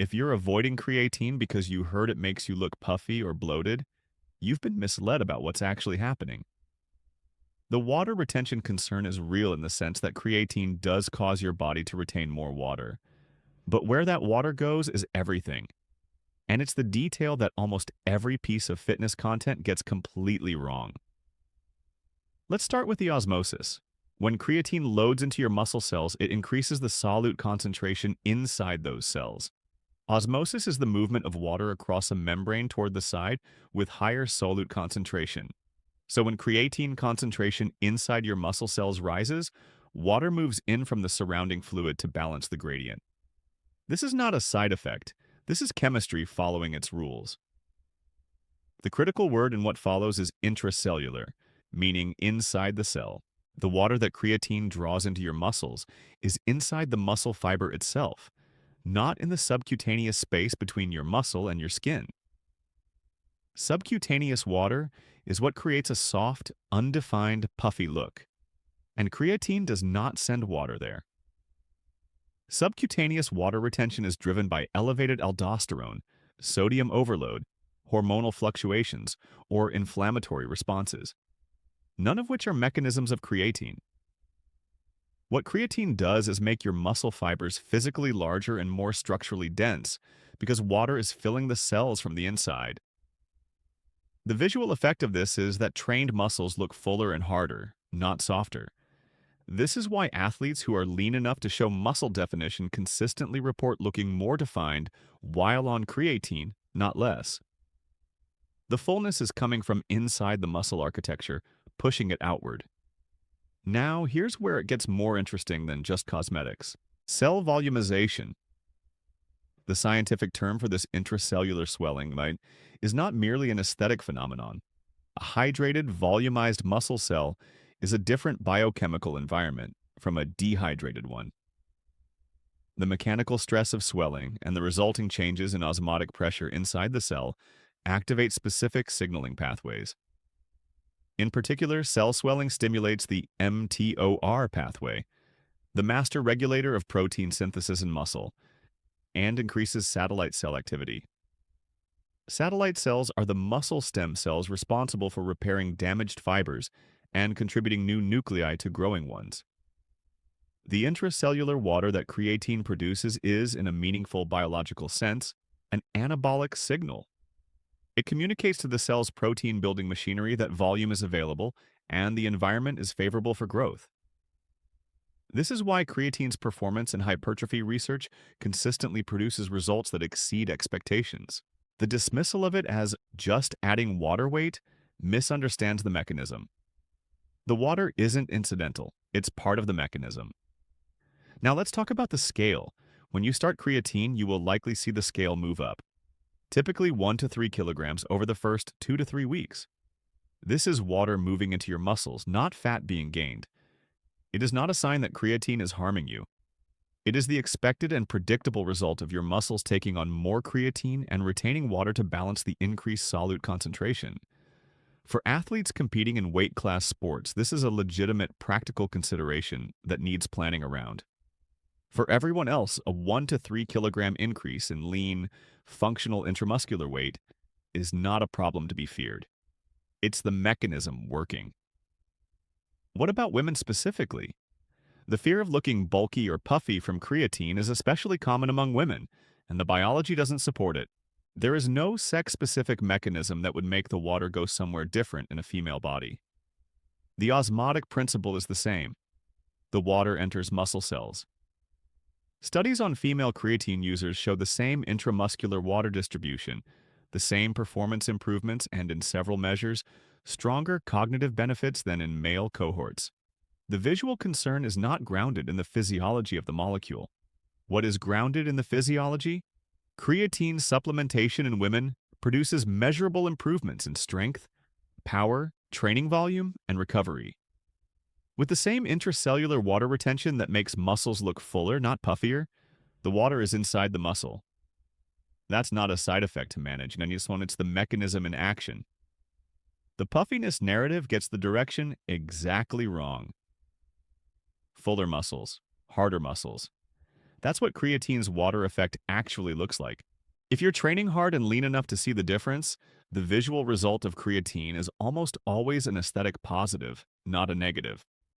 If you're avoiding creatine because you heard it makes you look puffy or bloated, you've been misled about what's actually happening. The water retention concern is real in the sense that creatine does cause your body to retain more water. But where that water goes is everything. And it's the detail that almost every piece of fitness content gets completely wrong. Let's start with the osmosis. When creatine loads into your muscle cells, it increases the solute concentration inside those cells. Osmosis is the movement of water across a membrane toward the side with higher solute concentration. So when creatine concentration inside your muscle cells rises, water moves in from the surrounding fluid to balance the gradient. This is not a side effect. This is chemistry following its rules. The critical word in what follows is intracellular, meaning inside the cell. The water that creatine draws into your muscles is inside the muscle fiber itself, not in the subcutaneous space between your muscle and your skin. Subcutaneous water is what creates a soft, undefined, puffy look, and creatine does not send water there. Subcutaneous water retention is driven by elevated aldosterone, sodium overload, hormonal fluctuations, or inflammatory responses, none of which are mechanisms of creatine. What creatine does is make your muscle fibers physically larger and more structurally dense because water is filling the cells from the inside. The visual effect of this is that trained muscles look fuller and harder, not softer. This is why athletes who are lean enough to show muscle definition consistently report looking more defined while on creatine, not less. The fullness is coming from inside the muscle architecture, pushing it outward. Now, here's where it gets more interesting than just cosmetics. Cell volumisation, the scientific term for this intracellular swelling, is not merely an aesthetic phenomenon. A hydrated, volumized muscle cell is a different biochemical environment from a dehydrated one. The mechanical stress of swelling and the resulting changes in osmotic pressure inside the cell activate specific signaling pathways. In particular, cell swelling stimulates the mTOR pathway, the master regulator of protein synthesis in muscle, and increases satellite cell activity. Satellite cells are the muscle stem cells responsible for repairing damaged fibers and contributing new nuclei to growing ones. The intracellular water that creatine produces is, in a meaningful biological sense, an anabolic signal. It communicates to the cell's protein-building machinery that volume is available and the environment is favorable for growth. This is why creatine's performance in hypertrophy research consistently produces results that exceed expectations. The dismissal of it as just adding water weight misunderstands the mechanism. The water isn't incidental, it's part of the mechanism. Now let's talk about the scale. When you start creatine, you will likely see the scale move up, typically 1 to 3 kilograms over the first 2 to 3 weeks. This is water moving into your muscles, not fat being gained. It is not a sign that creatine is harming you. It is the expected and predictable result of your muscles taking on more creatine and retaining water to balance the increased solute concentration. For athletes competing in weight class sports, this is a legitimate practical consideration that needs planning around. For everyone else, a 1 to 3 kilogram increase in lean, functional intramuscular weight is not a problem to be feared. It's the mechanism working. What about women specifically? The fear of looking bulky or puffy from creatine is especially common among women, and the biology doesn't support it. There is no sex-specific mechanism that would make the water go somewhere different in a female body. The osmotic principle is the same. The water enters muscle cells. Studies on female creatine users show the same intramuscular water distribution, the same performance improvements, and in several measures, stronger cognitive benefits than in male cohorts. The visual concern is not grounded in the physiology of the molecule. What is grounded in the physiology? Creatine supplementation in women produces measurable improvements in strength, power, training volume, and recovery. With the same intracellular water retention that makes muscles look fuller, not puffier, the water is inside the muscle. That's not a side effect to manage, and it's the mechanism in action. The puffiness narrative gets the direction exactly wrong. Fuller muscles, harder muscles. That's what creatine's water effect actually looks like. If you're training hard and lean enough to see the difference, the visual result of creatine is almost always an aesthetic positive, not a negative.